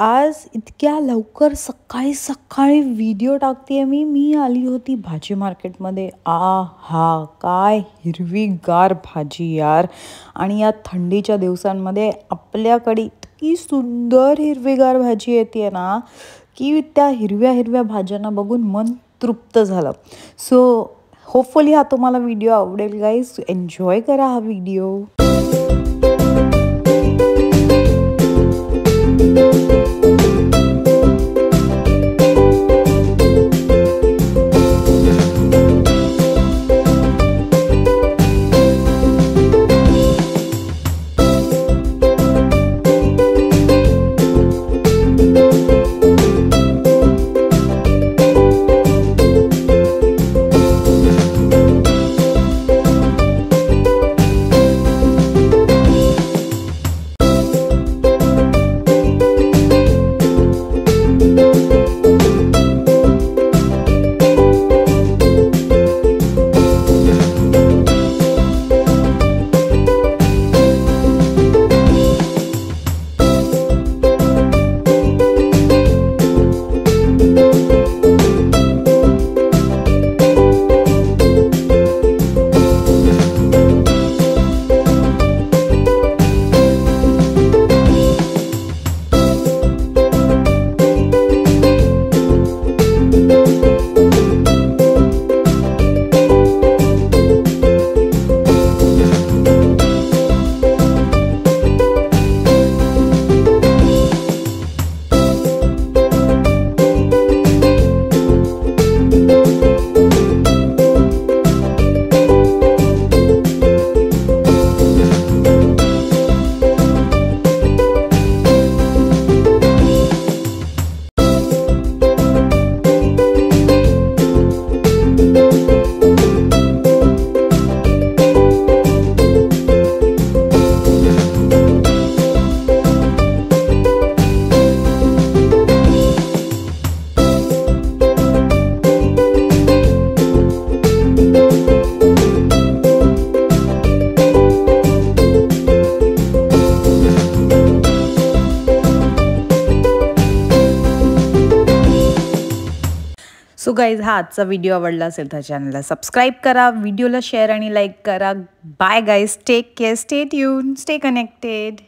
आज इतक्या लवकर सकाळी व्हिडिओ टाकतेय मी आली होती भाजी मार्केटमध्ये. आहा! काय हिरवीगार भाजी यार. आणि या थंडीच्या दिवसांमध्ये आपल्याकडे इतकी सुंदर हिरवीगार भाजी येते ना, की त्या हिरव्या भाज्यांना बघून मन तृप्त झालं. सो होपफुली हा तुम्हाला व्हिडिओ आवडेल गाईज. एन्जॉय करा हा व्हिडिओ. सो गाईज, हा आजचा व्हिडिओ आवडला असेल तर चॅनलला सबस्क्राईब करा, व्हिडिओला शेअर आणि लाईक करा. Bye guys, take care, stay tune, stay connected.